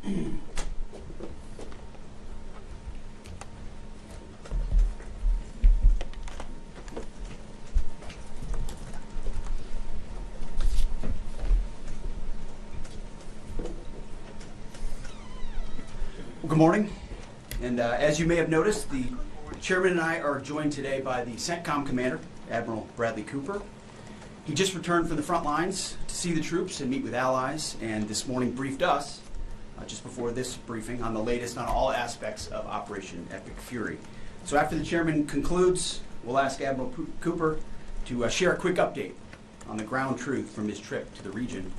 Good morning, and as you may have noticed, the chairman and I are joined today by the CENTCOM commander, Admiral Bradley Cooper. He just returned from the front lines to see the troops and meet with allies, and this morning briefed us, just before this briefing, on the latest on all aspects of Operation Epic Fury. So after the chairman concludes, we'll ask Admiral Cooper to share a quick update on the ground truth from his trip to the region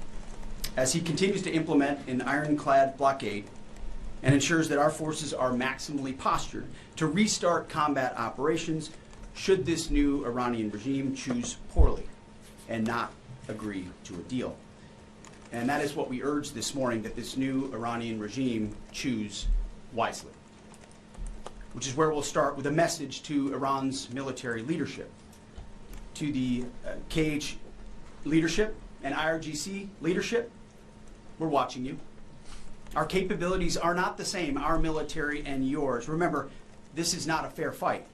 as he continues to implement an ironclad blockade and ensures that our forces are maximally postured to restart combat operations should this new Iranian regime choose poorly and not agree to a deal. And that is what we urge this morning, that this new Iranian regime choose wisely, which is where we'll start with a message to Iran's military leadership, to the KH leadership and IRGC leadership. We're watching you. Our capabilities are not the same, our military and yours. Remember, this is not a fair fight.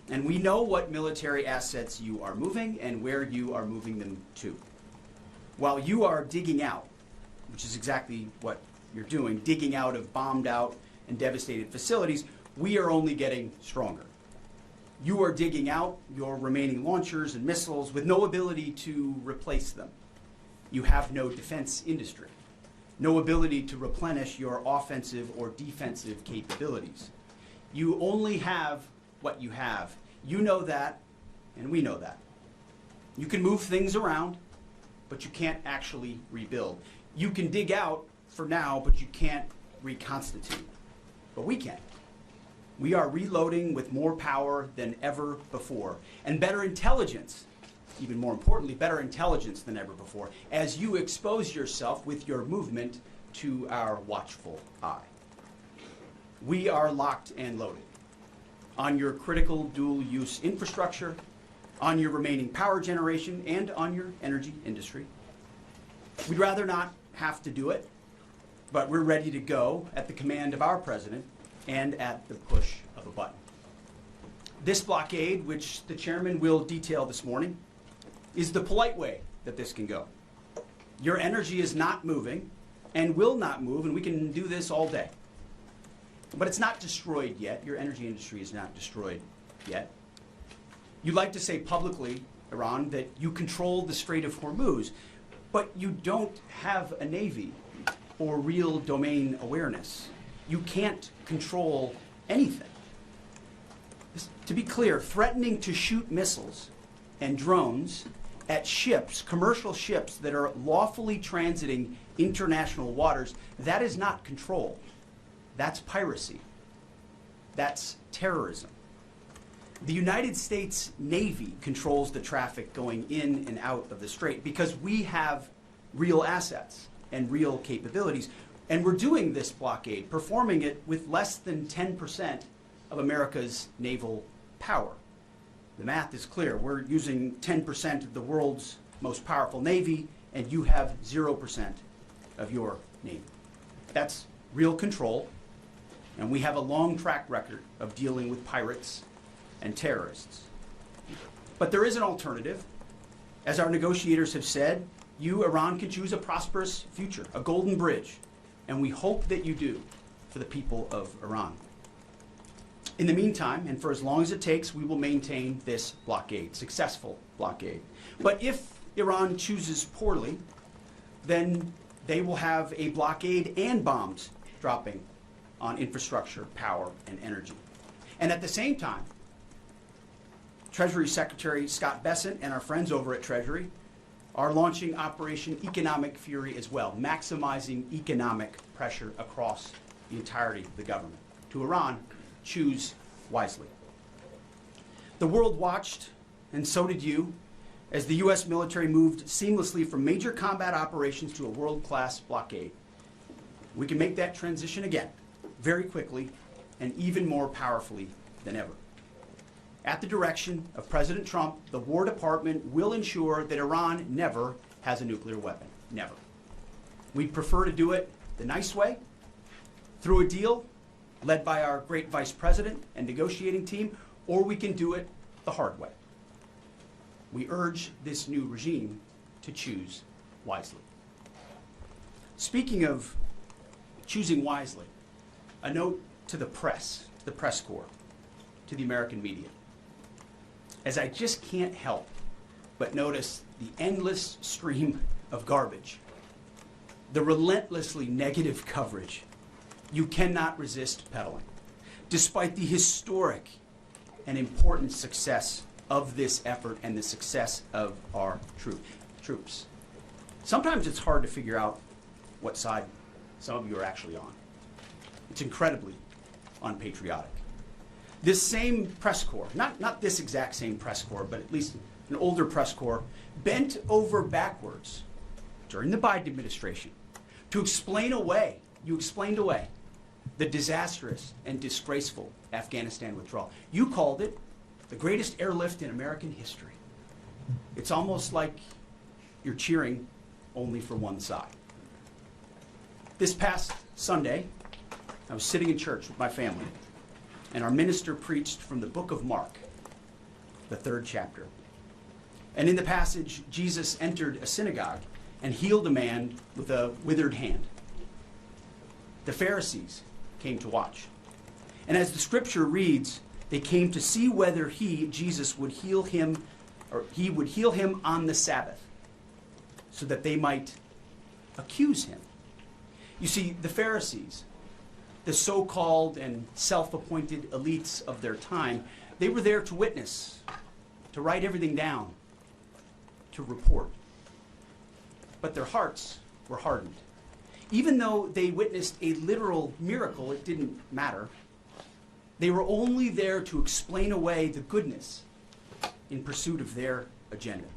And we know what military assets you are moving and where you are moving them to. While you are digging out, which is exactly what you're doing, digging out of bombed out and devastated facilities, we are only getting stronger. You are digging out your remaining launchers and missiles with no ability to replace them. You have no defense industry. No ability to replenish your offensive or defensive capabilities. You only have what you have. You know that, and we know that. You can move things around, but you can't actually rebuild. You can dig out for now, but you can't reconstitute. But we can. We are reloading with more power than ever before, and better intelligence. Even more importantly, better intelligence than ever before, as you expose yourself with your movement to our watchful eye. We are locked and loaded on your critical dual-use infrastructure, on your remaining power generation, and on your energy industry. We'd rather not have to do it, but we're ready to go at the command of our president and at the push of a button. This blockade, which the chairman will detail this morning, is the polite way that this can go. Your energy is not moving and will not move, and we can do this all day. But it's not destroyed yet. Your energy industry is not destroyed yet. You'd like to say publicly, Iran, that you control the Strait of Hormuz, but you don't have a navy or real domain awareness. You can't control anything. To be clear, threatening to shoot missiles and drones at ships, commercial ships that are lawfully transiting international waters, that is not control. That's piracy. That's terrorism. The United States Navy controls the traffic going in and out of the strait because we have real assets and real capabilities. And we're doing this blockade, performing it with less than 10% of America's naval power. The math is clear. We're using 10% of the world's most powerful Navy, and you have 0% of your Navy. That's real control, and we have a long track record of dealing with pirates and terrorists. But there is an alternative. As our negotiators have said, you, Iran, can choose a prosperous future, a golden bridge, and we hope that you do for the people of Iran. In the meantime, and for as long as it takes, we will maintain this blockade, successful blockade. But if Iran chooses poorly, then they will have a blockade and bombs dropping on infrastructure, power, and energy. And at the same time, Treasury Secretary Scott Bessent and our friends over at Treasury are launching Operation Economic Fury as well, maximizing economic pressure across the entirety of the government. To Iran, choose wisely. The world watched, and so did you, as the U.S. military moved seamlessly from major combat operations to a world-class blockade. We can make that transition again, very quickly, and even more powerfully than ever. At the direction of President Trump, the War Department will ensure that Iran never has a nuclear weapon. Never. We'd prefer to do it the nice way, through a deal led by our great vice president and negotiating team, or we can do it the hard way. We urge this new regime to choose wisely. Speaking of choosing wisely, a note to the press corps, to the American media, as I just can't help but notice the endless stream of garbage, the relentlessly negative coverage you cannot resist peddling, despite the historic and important success of this effort and the success of our troops. Sometimes it's hard to figure out what side some of you are actually on. It's incredibly unpatriotic. This same press corps, not this exact same press corps, but at least an older press corps, bent over backwards during the Biden administration to explain away, you explained away, the disastrous and disgraceful Afghanistan withdrawal. You called it the greatest airlift in American history. It's almost like you're cheering only for one side. This past Sunday, I was sitting in church with my family, and our minister preached from the book of Mark, the 3rd chapter. And in the passage, Jesus entered a synagogue and healed a man with a withered hand. The Pharisees came to watch. And as the scripture reads, they came to see whether Jesus, would heal him, or he would heal him on the Sabbath, so that they might accuse him. You see, the Pharisees, the so-called and self-appointed elites of their time, they were there to witness, to write everything down, to report. But their hearts were hardened. Even though they witnessed a literal miracle, it didn't matter. They were only there to explain away the goodness in pursuit of their agenda.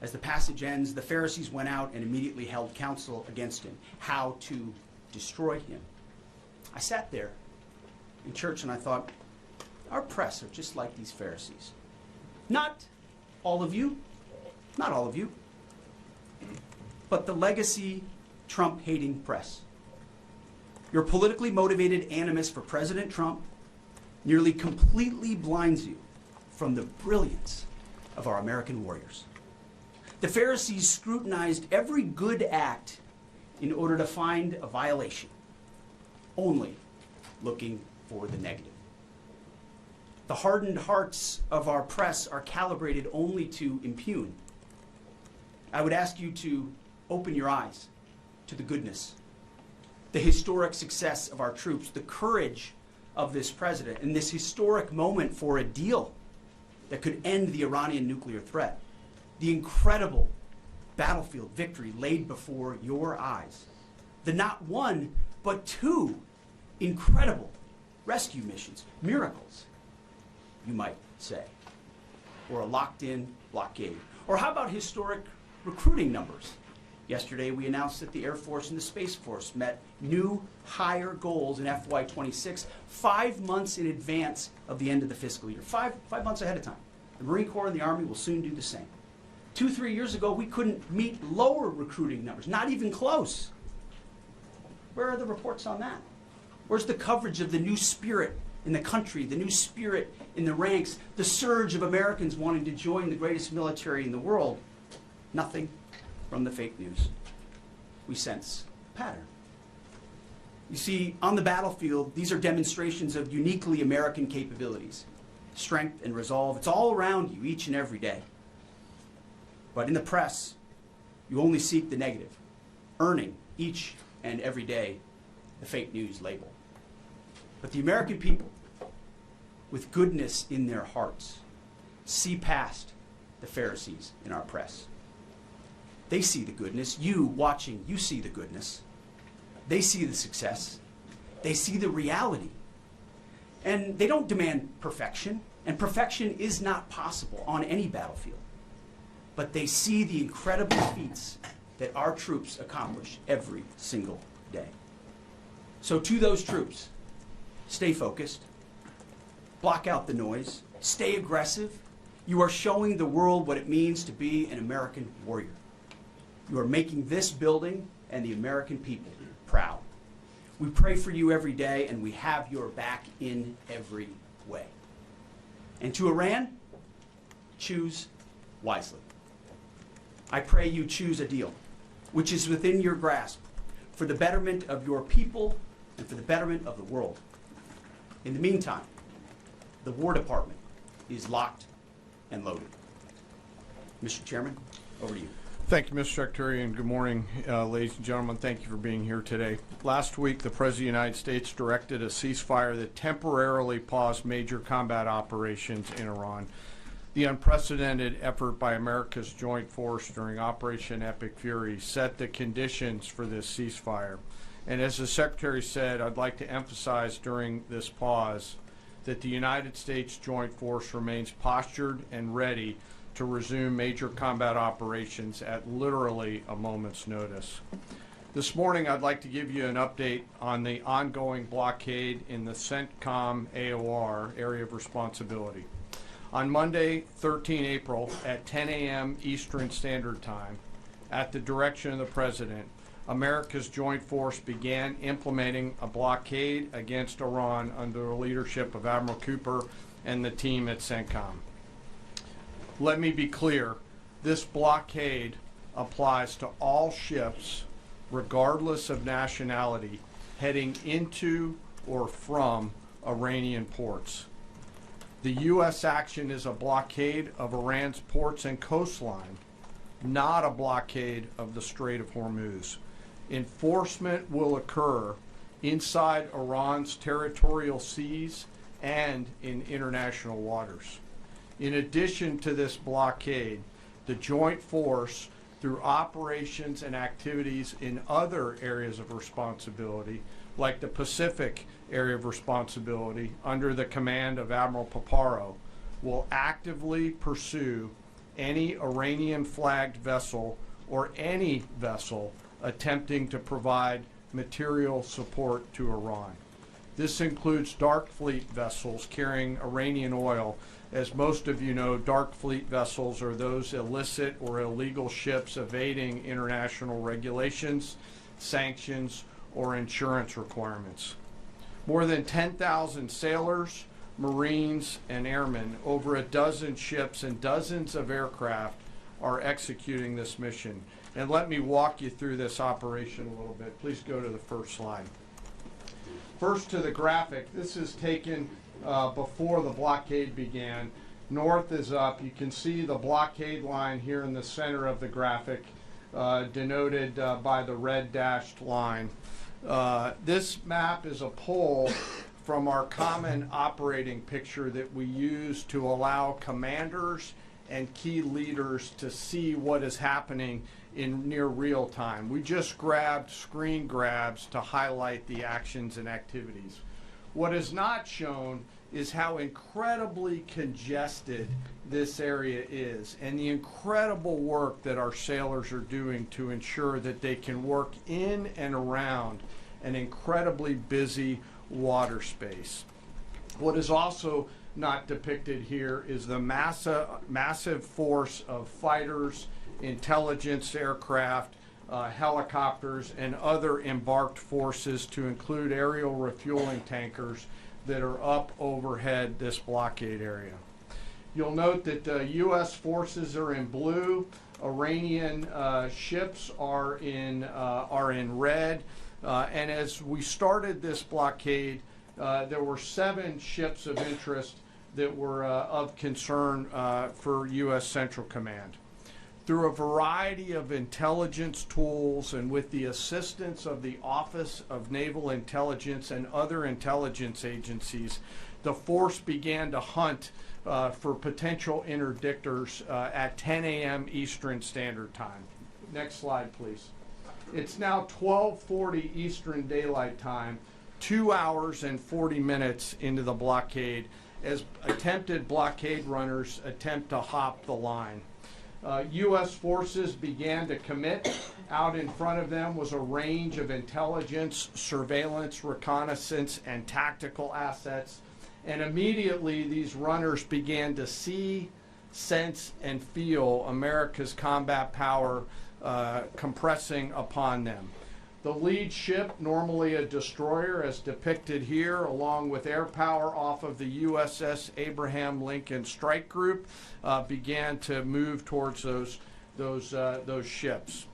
As the passage ends, the Pharisees went out and immediately held counsel against him, how to destroy him. I sat there in church and I thought, our press are just like these Pharisees. Not all of you, but the legacy Trump-hating press. Your politically motivated animus for President Trump nearly completely blinds you from the brilliance of our American warriors. The Pharisees scrutinized every good act in order to find a violation, only looking for the negative. The hardened hearts of our press are calibrated only to impugn. I would ask you to open your eyes to the goodness, the historic success of our troops, the courage of this president, and this historic moment for a deal that could end the Iranian nuclear threat, the incredible battlefield victory laid before your eyes, the not one, but 2 incredible rescue missions, miracles, you might say, or a locked-in blockade. Or how about historic recruiting numbers? Yesterday, we announced that the Air Force and the Space Force met new higher goals in FY26, 5 months in advance of the end of the fiscal year, five months ahead of time. The Marine Corps and the Army will soon do the same. 2-3 years ago, we couldn't meet lower recruiting numbers, not even close. Where are the reports on that? Where's the coverage of the new spirit in the country, the new spirit in the ranks, the surge of Americans wanting to join the greatest military in the world? Nothing from the fake news. We sense a pattern. You see, on the battlefield, these are demonstrations of uniquely American capabilities, strength and resolve. It's all around you each and every day. But in the press, you only seek the negative, earning each and every day the fake news label. But the American people, with goodness in their hearts, see past the Pharisees in our press. They see the goodness. You watching, you see the goodness. They see the success. They see the reality. And they don't demand perfection, and perfection is not possible on any battlefield. But they see the incredible feats that our troops accomplish every single day. So to those troops, stay focused, block out the noise, stay aggressive. You are showing the world what it means to be an American warrior. You are making this building and the American people proud. We pray for you every day, and we have your back in every way. And to Iran, choose wisely. I pray you choose a deal which is within your grasp for the betterment of your people and for the betterment of the world. In the meantime, the War Department is locked and loaded. Mr. Chairman, over to you. Thank you, Mr. Secretary, and good morning, ladies and gentlemen. Thank you for being here today. Last week, the President of the United States directed a ceasefire that temporarily paused major combat operations in Iran. The unprecedented effort by America's joint force during Operation Epic Fury set the conditions for this ceasefire. And as the Secretary said, I'd like to emphasize during this pause that the United States joint force remains postured and ready to resume major combat operations at literally a moment's notice. This morning, I'd like to give you an update on the ongoing blockade in the CENTCOM AOR area of responsibility. On Monday, 13 April at 10 a.m. Eastern Standard Time, at the direction of the President, America's joint force began implementing a blockade against Iran under the leadership of Admiral Cooper and the team at CENTCOM. Let me be clear, this blockade applies to all ships, regardless of nationality, heading into or from Iranian ports. The U.S. action is a blockade of Iran's ports and coastline, not a blockade of the Strait of Hormuz. Enforcement will occur inside Iran's territorial seas and in international waters. In addition to this blockade, the joint force, through operations and activities in other areas of responsibility, like the Pacific area of responsibility under the command of Admiral Paparo, will actively pursue any Iranian-flagged vessel or any vessel attempting to provide material support to Iran. This includes dark fleet vessels carrying Iranian oil. As most of you know, dark fleet vessels are those illicit or illegal ships evading international regulations, sanctions, or insurance requirements. More than 10,000 sailors, Marines, and airmen, over a dozen ships and dozens of aircraft are executing this mission. And let me walk you through this operation a little bit. Please go to the first slide. First to the graphic. This is taken before the blockade began. North is up. You can see the blockade line here in the center of the graphic, denoted by the red dashed line. This map is a pull from our common operating picture that we use to allow commanders and key leaders to see what is happening in near real time. We just grabbed screen grabs to highlight the actions and activities. What is not shown is how incredibly congested this area is and the incredible work that our sailors are doing to ensure that they can work in and around an incredibly busy water space. What is also not depicted here is the massive force of fighters, intelligence aircraft, helicopters, and other embarked forces, to include aerial refueling tankers, that are up overhead this blockade area. You'll note that the U.S. forces are in blue, Iranian ships are in red, and as we started this blockade, there were 7 ships of interest that were of concern for U.S. Central Command. Through a variety of intelligence tools and with the assistance of the Office of Naval Intelligence and other intelligence agencies, the force began to hunt for potential interdictors at 10 a.m. Eastern Standard Time. Next slide, please. It's now 12:40 Eastern Daylight Time, 2 hours and 40 minutes into the blockade, as attempted blockade runners attempt to hop the line. U.S. forces began to commit. Out in front of them was a range of intelligence, surveillance, reconnaissance, and tactical assets. And immediately these runners began to see, sense, and feel America's combat power compressing upon them. The lead ship, normally a destroyer as depicted here, along with air power off of the USS Abraham Lincoln Strike Group, began to move towards those ships.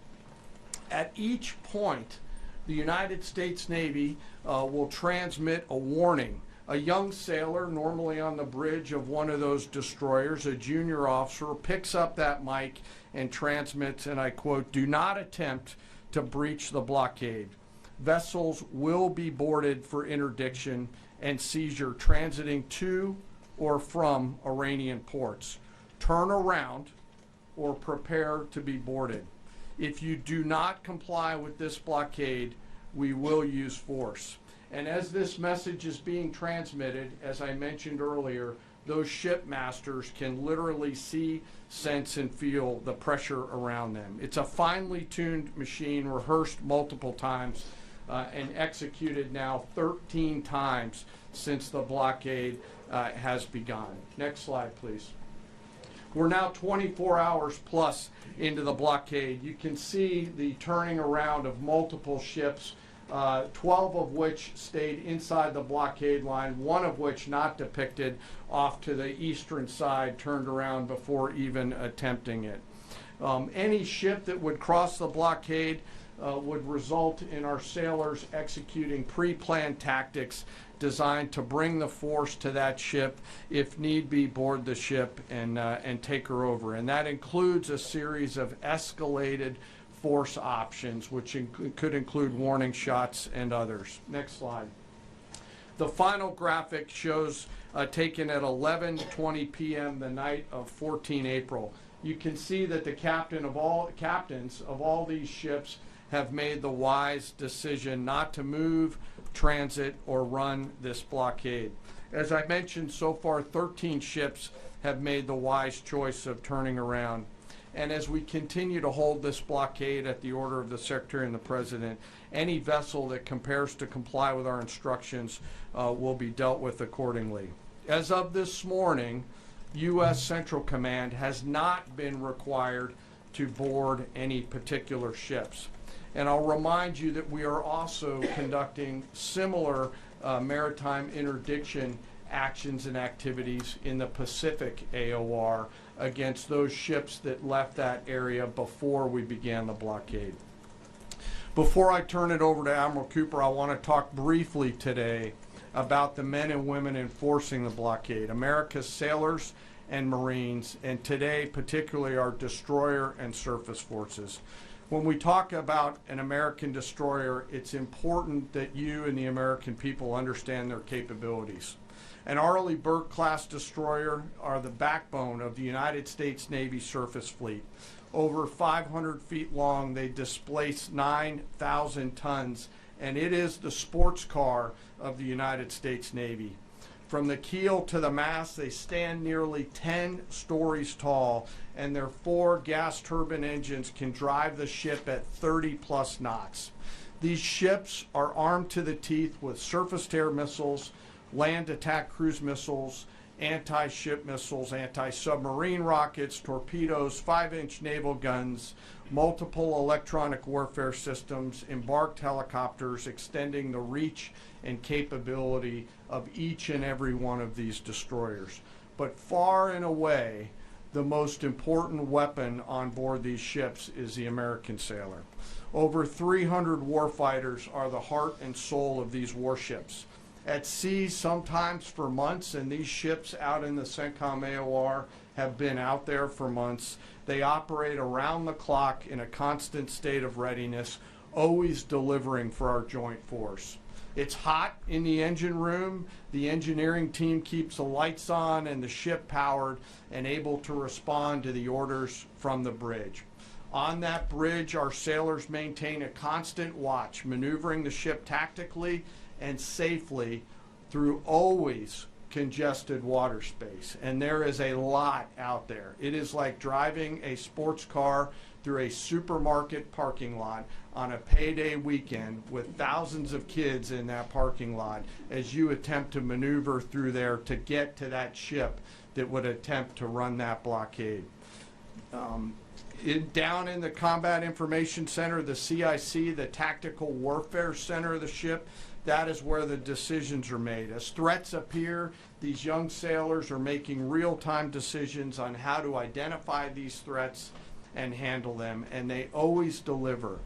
At each point, the United States Navy will transmit a warning. A young sailor, normally on the bridge of one of those destroyers, a junior officer, picks up that mic and transmits, and I quote, "Do not attempt to breach the blockade. Vessels will be boarded for interdiction and seizure transiting to or from Iranian ports. Turn around or prepare to be boarded. If you do not comply with this blockade, we will use force." And as this message is being transmitted, as I mentioned earlier, those shipmasters can literally see, sense, and feel the pressure around them. It's a finely tuned machine, rehearsed multiple times, and executed now 13 times since the blockade has begun. Next slide, please. We're now 24 hours plus into the blockade. You can see the turning around of multiple ships, 12 of which stayed inside the blockade line, one of which not depicted off to the eastern side, turned around before even attempting it. Any ship that would cross the blockade would result in our sailors executing pre-planned tactics designed to bring the force to that ship, if need be, board the ship and take her over. And that includes a series of escalated force options, which could include warning shots and others. Next slide. The final graphic shows taken at 11:20 p.m. the night of 14 April. You can see that the captains of all these ships have made the wise decision not to move, transit, or run this blockade. As I mentioned, so far 13 ships have made the wise choice of turning around. And as we continue to hold this blockade at the order of the Secretary and the President, any vessel that compares to comply with our instructions will be dealt with accordingly. As of this morning, U.S. Central Command has not been required to board any particular ships. And I'll remind you that we are also conducting similar maritime interdiction actions and activities in the Pacific AOR against those ships that left that area before we began the blockade. Before I turn it over to Admiral Cooper, I want to talk briefly today about the men and women enforcing the blockade, America's sailors and Marines, and today particularly our destroyer and surface forces. When we talk about an American destroyer, it's important that you and the American people understand their capabilities. An Arleigh Burke-class destroyer are the backbone of the United States Navy surface fleet. Over 500 feet long, they displace 9,000 tons, and it is the sports car of the United States Navy. From the keel to the mast, they stand nearly 10 stories tall, and their 4 gas turbine engines can drive the ship at 30-plus knots. These ships are armed to the teeth with surface-to-air missiles, land attack cruise missiles, anti-ship missiles, anti-submarine rockets, torpedoes, 5-inch naval guns, multiple electronic warfare systems, embarked helicopters, extending the reach and capability of each and every one of these destroyers. But far and away, the most important weapon on board these ships is the American sailor. Over 300 warfighters are the heart and soul of these warships. At sea, sometimes for months, and these ships out in the CENTCOM AOR have been out there for months. They operate around the clock in a constant state of readiness, always delivering for our joint force. It's hot in the engine room. The engineering team keeps the lights on and the ship powered and able to respond to the orders from the bridge. On that bridge, our sailors maintain a constant watch, maneuvering the ship tactically and safely through always congested water space. And there is a lot out there. It is like driving a sports car through a supermarket parking lot on a payday weekend with thousands of kids in that parking lot as you attempt to maneuver through there to get to that ship that would attempt to run that blockade. Down in the Combat Information Center, the CIC, the Tactical Warfare Center of the ship, that is where the decisions are made. As threats appear, these young sailors are making real-time decisions on how to identify these threats and handle them, and they always deliver.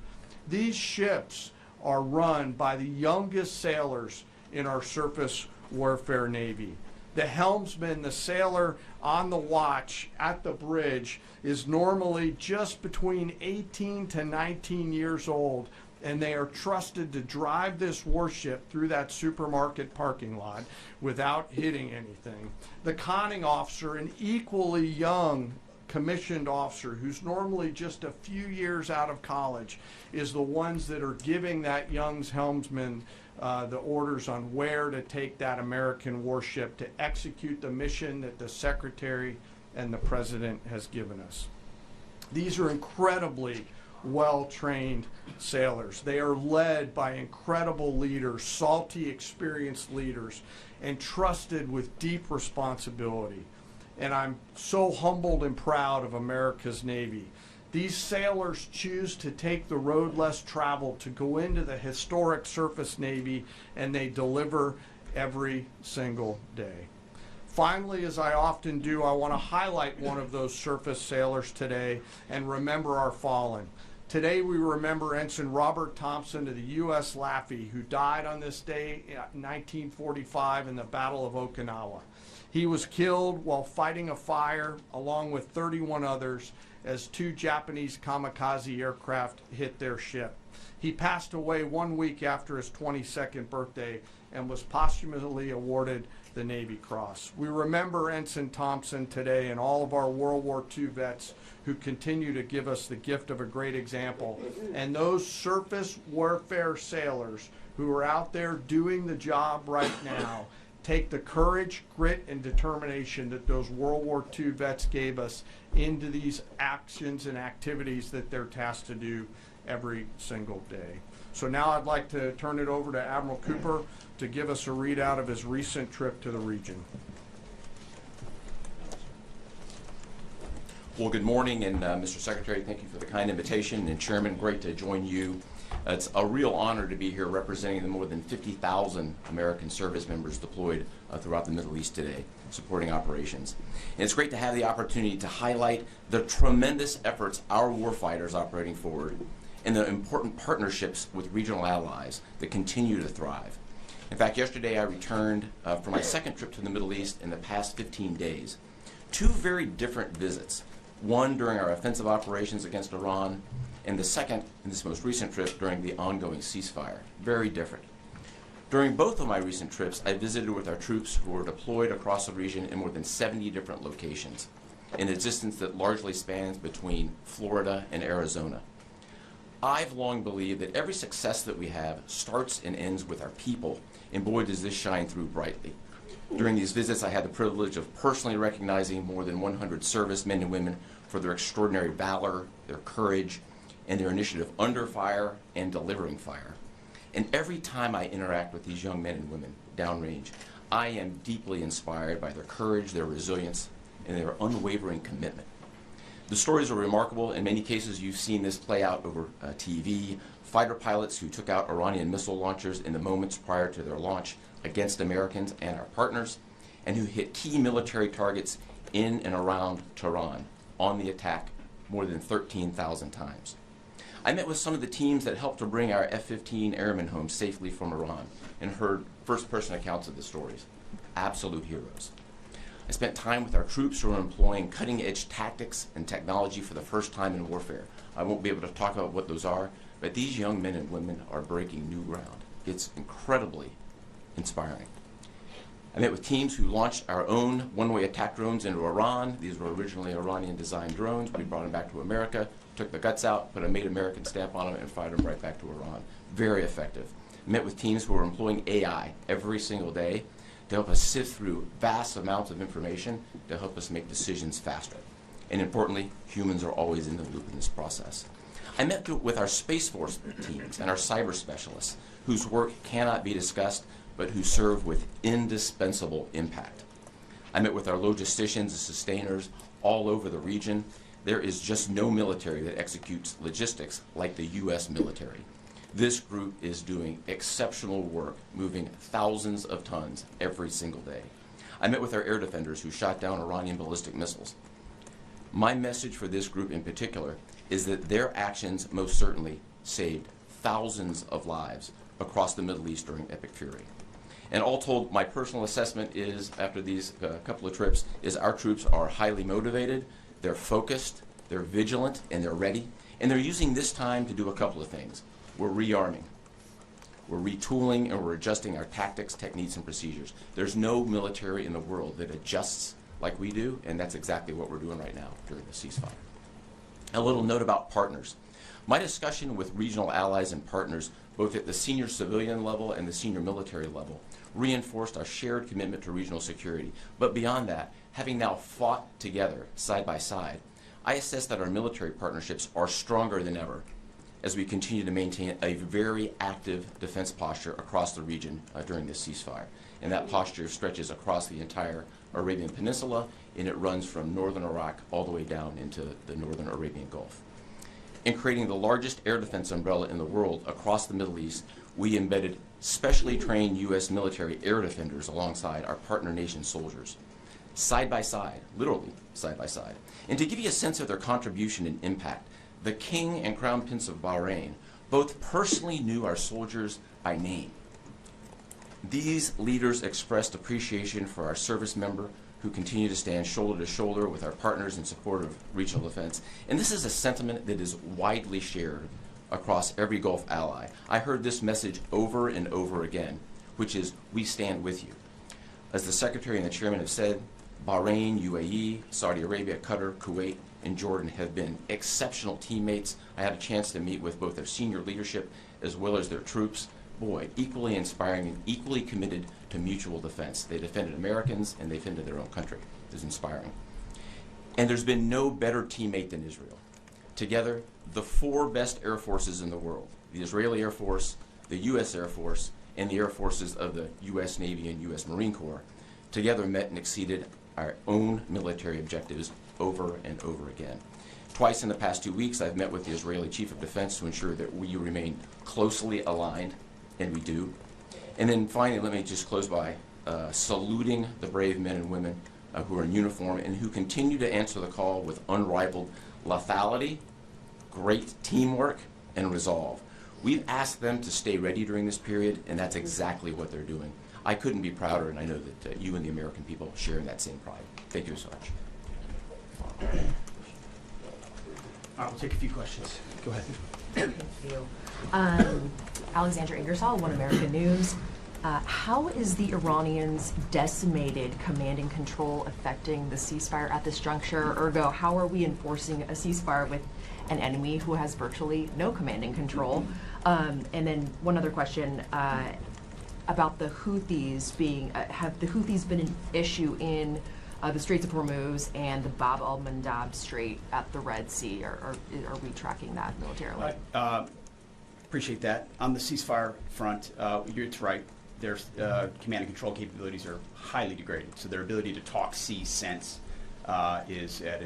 These ships are run by the youngest sailors in our surface warfare Navy. The helmsman, the sailor on the watch at the bridge, is normally just between 18 to 19 years old, and they are trusted to drive this warship through that supermarket parking lot without hitting anything. The conning officer, an equally young commissioned officer who's normally just a few years out of college, is the ones that are giving that young helmsman the orders on where to take that American warship to execute the mission that the Secretary and the President has given us. These are incredibly well-trained sailors. They are led by incredible leaders, salty, experienced leaders, and trusted with deep responsibility. And I'm so humbled and proud of America's Navy. These sailors choose to take the road less traveled to go into the historic surface Navy, and they deliver every single day. Finally, as I often do, I want to highlight one of those surface sailors today and remember our fallen. Today we remember Ensign Robert Thompson of the U.S. Laffey, who died on this day in 1945 in the Battle of Okinawa. He was killed while fighting a fire along with 31 others as 2 Japanese kamikaze aircraft hit their ship. He passed away 1 week after his 22nd birthday and was posthumously awarded the Navy Cross. We remember Ensign Thompson today and all of our World War II vets who continue to give us the gift of a great example. And those surface warfare sailors who are out there doing the job right now take the courage, grit, and determination that those World War II vets gave us into these actions and activities that they're tasked to do every single day. So now I'd like to turn it over to Admiral Cooper to give us a readout of his recent trip to the region. Well, good morning, and Mr. Secretary, thank you for the kind invitation, and Chairman, great to join you. It's a real honor to be here representing the more than 50,000 American service members deployed throughout the Middle East today, supporting operations. And it's great to have the opportunity to highlight the tremendous efforts our warfighters operating forward and the important partnerships with regional allies that continue to thrive. In fact, yesterday I returned from my second trip to the Middle East in the past 15 days. 2 very different visits, one during our offensive operations against Iran, and the second in this most recent trip during the ongoing ceasefire. Very different. During both of my recent trips, I visited with our troops who were deployed across the region in more than 70 different locations, in a distance that largely spans between Florida and Arizona. I've long believed that every success that we have starts and ends with our people, and boy does this shine through brightly. During these visits, I had the privilege of personally recognizing more than 100 servicemen and women for their extraordinary valor, their courage, and their initiative under fire and delivering fire. And every time I interact with these young men and women downrange, I am deeply inspired by their courage, their resilience, and their unwavering commitment. The stories are remarkable. In many cases, you've seen this play out over TV. Fighter pilots who took out Iranian missile launchers in the moments prior to their launch against Americans and our partners, and who hit key military targets in and around Tehran on the attack more than 13,000 times. I met with some of the teams that helped to bring our F-15 airmen home safely from Iran and heard first-person accounts of the stories. Absolute heroes. I spent time with our troops who are employing cutting-edge tactics and technology for the first time in warfare. I won't be able to talk about what those are, but these young men and women are breaking new ground. It's incredibly inspiring. I met with teams who launched our own one-way attack drones into Iran. These were originally Iranian-designed drones. We brought them back to America, took the guts out, put a made American stamp on them, and fired them right back to Iran. Very effective. I met with teams who were employing AI every single day to help us sift through vast amounts of information to help us make decisions faster. And importantly, humans are always in the loop in this process. I met with our Space Force teams and our cyber specialists, whose work cannot be discussed, but who serve with indispensable impact. I met with our logisticians and sustainers all over the region. There is just no military that executes logistics like the U.S. military. This group is doing exceptional work, moving thousands of tons every single day. I met with our air defenders who shot down Iranian ballistic missiles. My message for this group in particular is that their actions most certainly saved thousands of lives across the Middle East during Epic Fury. And all told, my personal assessment is, after these couple of trips, is our troops are highly motivated, they're focused, they're vigilant, and they're ready. And they're using this time to do a couple of things. We're rearming, we're retooling, and we're adjusting our tactics, techniques, and procedures. There's no military in the world that adjusts like we do, and that's exactly what we're doing right now during the ceasefire. A little note about partners. My discussion with regional allies and partners, both at the senior civilian level and the senior military level, reinforced our shared commitment to regional security. But beyond that, having now fought together, side by side, I assess that our military partnerships are stronger than ever as we continue to maintain a very active defense posture across the region during this ceasefire. And that posture stretches across the entire Arabian Peninsula, and it runs from northern Iraq all the way down into the northern Arabian Gulf. In creating the largest air defense umbrella in the world across the Middle East, we embedded specially trained U.S. military air defenders alongside our partner nation soldiers, side by side, literally side by side. And to give you a sense of their contribution and impact, the King and Crown Prince of Bahrain both personally knew our soldiers by name. These leaders expressed appreciation for our service member who continue to stand shoulder to shoulder with our partners in support of regional defense. And this is a sentiment that is widely shared across every Gulf ally. I heard this message over and over again, which is, we stand with you. As the Secretary and the Chairman have said, Bahrain, UAE, Saudi Arabia, Qatar, Kuwait, and Jordan have been exceptional teammates. I had a chance to meet with both their senior leadership as well as their troops. Boy, equally inspiring and equally committed to mutual defense. They defended Americans and they defended their own country. It was inspiring. And there's been no better teammate than Israel. Together, the four best air forces in the world, the Israeli Air Force, the U.S. Air Force, and the air forces of the U.S. Navy and U.S. Marine Corps, together met and exceeded our own military objectives over and over again. Twice in the past 2 weeks, I've met with the Israeli Chief of Defense to ensure that we remain closely aligned, and we do. And then finally, let me just close by saluting the brave men and women who are in uniform and who continue to answer the call with unrivaled lethality, great teamwork, and resolve. We've asked them to stay ready during this period, and that's exactly what they're doing. I couldn't be prouder, and I know that you and the American people share in that same pride. Thank you so much. All right, we'll take a few questions. Go ahead. Thank you. Alexandra Ingersoll, One American News. How is the Iranians' decimated command and control affecting the ceasefire at this juncture? Ergo, how are we enforcing a ceasefire with an enemy who has virtually no command and control? And then one other question about the Houthis being, have the Houthis been an issue in the Straits of Hormuz and the Bab al-Mandab Strait at the Red Sea, or are we tracking that militarily? Appreciate that. On the ceasefire front, it's right. Their command and control capabilities are highly degraded, so their ability to talk, see, sense is at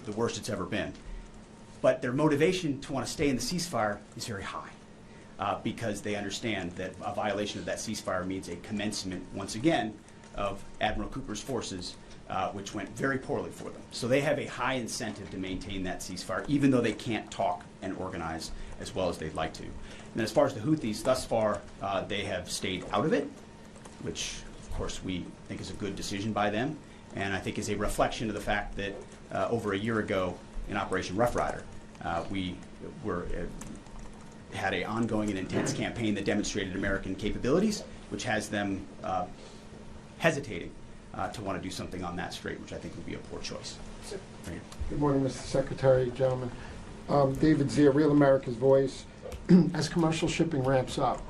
the worst it's ever been. But their motivation to want to stay in the ceasefire is very high because they understand that a violation of that ceasefire means a commencement, once again, of Admiral Cooper's forces, which went very poorly for them. So they have a high incentive to maintain that ceasefire, even though they can't talk and organize as well as they'd like to. And then as far as the Houthis, thus far, they have stayed out of it, which, of course, we think is a good decision by them, and I think is a reflection of the fact that over a year ago in Operation Rough Rider, we had an ongoing and intense campaign that demonstrated American capabilities, which has them hesitating to want to do something on that strait, which I think would be a poor choice. Good morning, Mr. Secretary, gentlemen. David Zia, Real America's Voice. As commercial shipping ramps up,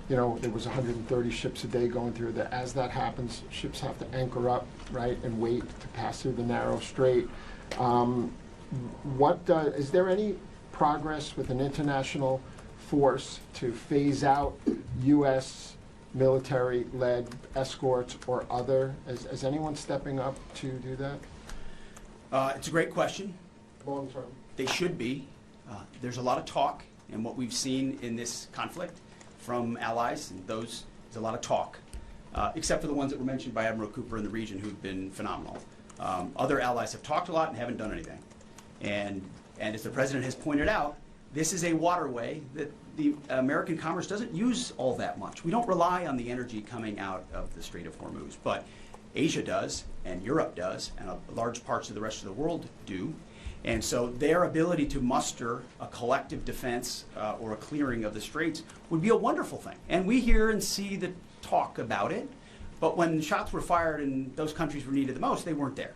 you know, there was 130 ships a day going through there. As that happens, ships have to anchor up, right, and wait to pass through the narrow strait. Is there any progress with an international force to phase out U.S. military-led escorts or other? Is anyone stepping up to do that? It's a great question. long term? They should be. There's a lot of talk, and what we've seen in this conflict from allies, and there's a lot of talk, except for the ones that were mentioned by Admiral Cooper in the region, who've been phenomenal. Other allies have talked a lot and haven't done anything. And as the President has pointed out, this is a waterway that the American commerce doesn't use all that much. We don't rely on the energy coming out of the Strait of Hormuz, but Asia does, and Europe does, and large parts of the rest of the world do. And so their ability to muster a collective defense or a clearing of the straits would be a wonderful thing. And we hear and see the talk about it, but when shots were fired and those countries were needed the most, they weren't there.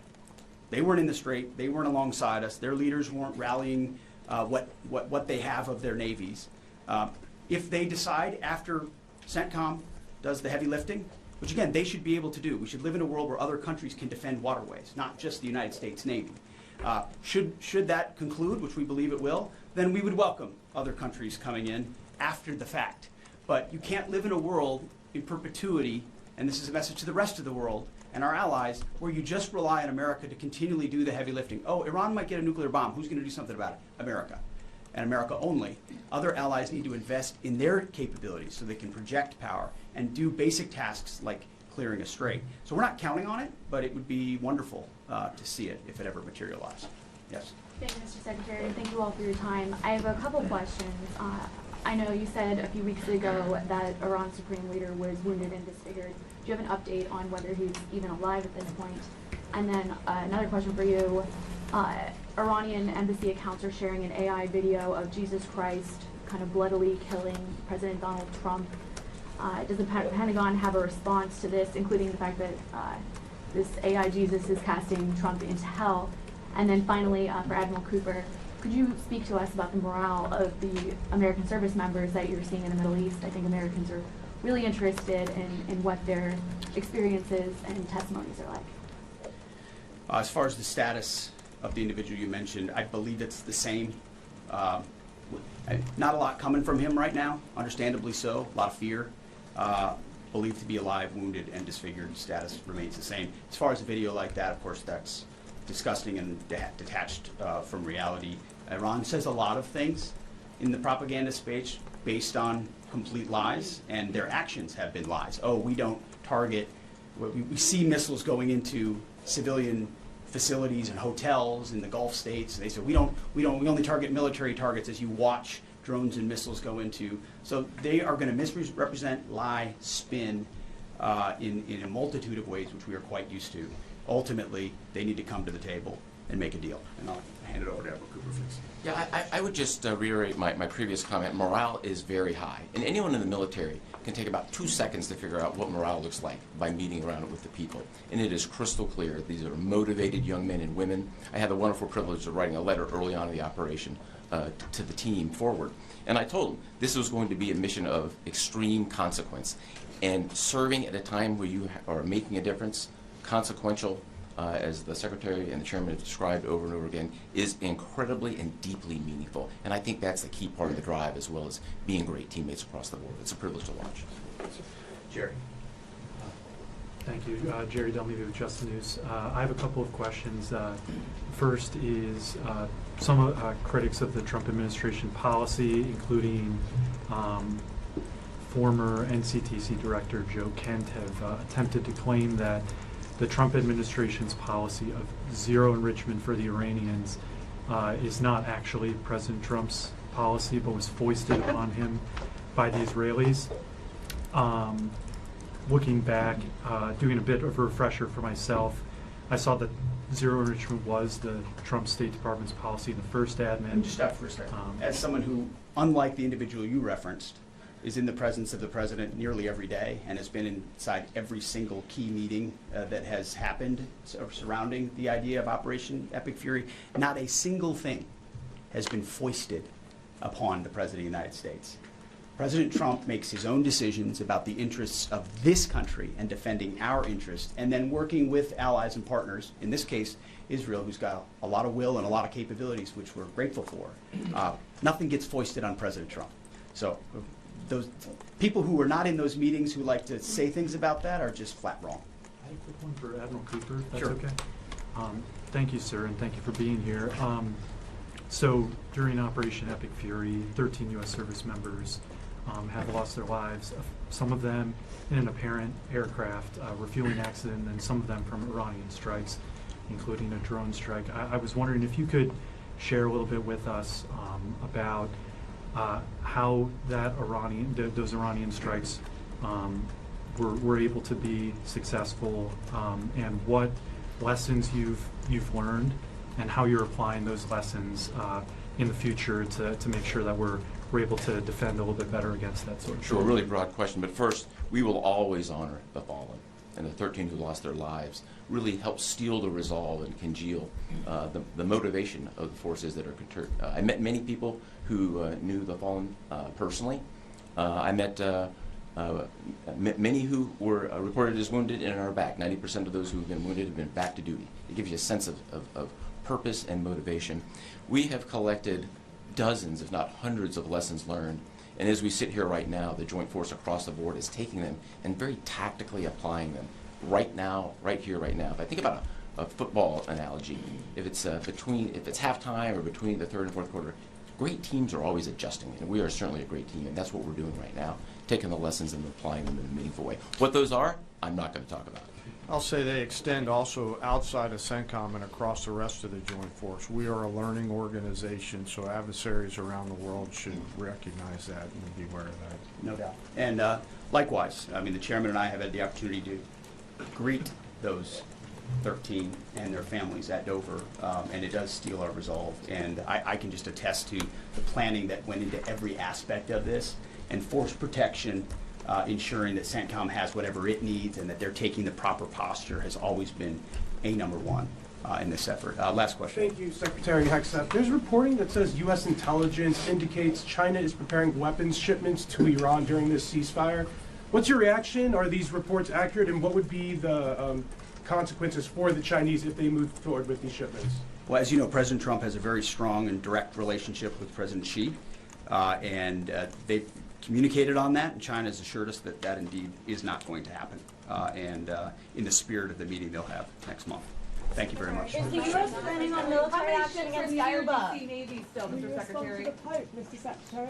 They weren't in the strait. They weren't alongside us. Their leaders weren't rallying what they have of their navies. If they decide after CENTCOM does the heavy lifting, which again, they should be able to do. We should live in a world where other countries can defend waterways, not just the United States Navy. Should that conclude, which we believe it will, then we would welcome other countries coming in after the fact. But you can't live in a world in perpetuity, and this is a message to the rest of the world and our allies, where you just rely on America to continually do the heavy lifting. Oh, Iran might get a nuclear bomb. Who's going to do something about it? America. And America only. Other allies need to invest in their capabilities so they can project power and do basic tasks like clearing a strait. So we're not counting on it, but it would be wonderful to see it if it ever materialized. Yes? Thank you, Mr. Secretary. Thank you all for your time. I have a couple questions. I know you said a few weeks ago that Iran's supreme leader was wounded and disfigured. Do you have an update on whether he's even alive at this point? And then another question for you. Iranian embassy accounts are sharing an AI video of Jesus Christ kind of bloodily killing President Donald Trump. Does the Pentagon have a response to this, including the fact that this AI Jesus is casting Trump into hell? And then finally, for Admiral Cooper, could you speak to us about the morale of the American service members that you're seeing in the Middle East? I think Americans are really interested in what their experiences and testimonies are like. As far as the status of the individual you mentioned, I believe it's the same. Not a lot coming from him right now, understandably so, a lot of fear. Believed to be alive, wounded, and disfigured. Status remains the same. As far as a video like that, of course, that's disgusting and detached from reality. Iran says a lot of things in the propaganda space based on complete lies, and their actions have been lies. Oh, we don't target, we see missiles going into civilian facilities and hotels in the Gulf states. They say we only target military targets, as you watch drones and missiles go into. So they are going to misrepresent, lie, spin in a multitude of ways, which we are quite used to. Ultimately, they need to come to the table and make a deal. And I'll hand it over to Admiral Cooper, please. Yeah, I would just reiterate my previous comment. Morale is very high. And anyone in the military can take about 2 seconds to figure out what morale looks like by meeting around it with the people. And it is crystal clear. These are motivated young men and women. I had the wonderful privilege of writing a letter early on in the operation to the team forward. And I told them this was going to be a mission of extreme consequence. And serving at a time where you are making a difference, consequential, as the Secretary and the Chairman have described over and over again, is incredibly and deeply meaningful. And I think that's the key part of the drive, as well as being great teammates across the board. It's a privilege to watch. Jerry. Thank you. Jerry Delmevio with Just the News. I have a couple of questions. First is some critics of the Trump administration policy, including former NCTC Director Joe Kent, have attempted to claim that the Trump administration's policy of zero enrichment for the Iranians is not actually President Trump's policy, but was foisted upon him by the Israelis. Looking back, doing a bit of a refresher for myself, I saw that zero enrichment was the Trump State Department's policy in the first admin. Let me just stop for a second. As someone who, unlike the individual you referenced, is in the presence of the president nearly every day and has been inside every single key meeting that has happened surrounding the idea of Operation Epic Fury, not a single thing has been foisted upon the President of the United States. President Trump makes his own decisions about the interests of this country and defending our interests, and then working with allies and partners, in this case, Israel, who's got a lot of will and a lot of capabilities, which we're grateful for. Nothing gets foisted on President Trump. So those people who are not in those meetings who like to say things about that are just flat wrong. I have a quick one for Admiral Cooper, if that's Sure. okay. Thank you, sir, and thank you for being here. So during Operation Epic Fury, 13 U.S. service members have lost their lives. Some of them in an apparent aircraft refueling accident, and some of them from Iranian strikes, including a drone strike. I was wondering if you could share a little bit with us about how that those Iranian strikes were able to be successful, and what lessons you've learned, and how you're applying those lessons in the future to make sure that we're able to defend a little bit better against that sort of Sure, thing. a really broad question, but first, we will always honor the fallen, and the 13 who lost their lives really helped steel the resolve and congeal the motivation of the forces that are concerned. I met many people who knew the fallen personally. I met many who were reported as wounded and are back. 90% of those who have been wounded have been back to duty. It gives you a sense of purpose and motivation. We have collected dozens, if not hundreds, of lessons learned. And as we sit here right now, the Joint Force across the board is taking them and very tactically applying them right now, right here, right now. If I think about a football analogy, if it's halftime or between the third and fourth quarter, great teams are always adjusting, and we are certainly a great team, and that's what we're doing right now, taking the lessons and applying them in a meaningful way. What those are, I'm not going to talk about. I'll say they extend also outside of CENTCOM and across the rest of the Joint Force. We are a learning organization, so adversaries around the world should recognize that and be aware of that. No doubt. And likewise, I mean, the chairman and I have had the opportunity to greet those 13 and their families at Dover, and it does steel our resolve. And I can just attest to the planning that went into every aspect of this, and force protection, ensuring that CENTCOM has whatever it needs and that they're taking the proper posture has always been number one in this effort. Last question. Thank you, Secretary Hegseth. There's reporting that says U.S. intelligence indicates China is preparing weapons shipments to Iran during this ceasefire. What's your reaction? Are these reports accurate, and what would be the consequences for the Chinese if they move forward with these shipments? Well, as you know, President Trump has a very strong and direct relationship with President Xi, and they've communicated on that, and China has assured us that that indeed is not going to happen, and in the spirit of the meeting they'll have next month. Thank you very much. Is the U.S. planning on military action against Cuba? Navy still, Mr. Secretary. Mr. Secretary.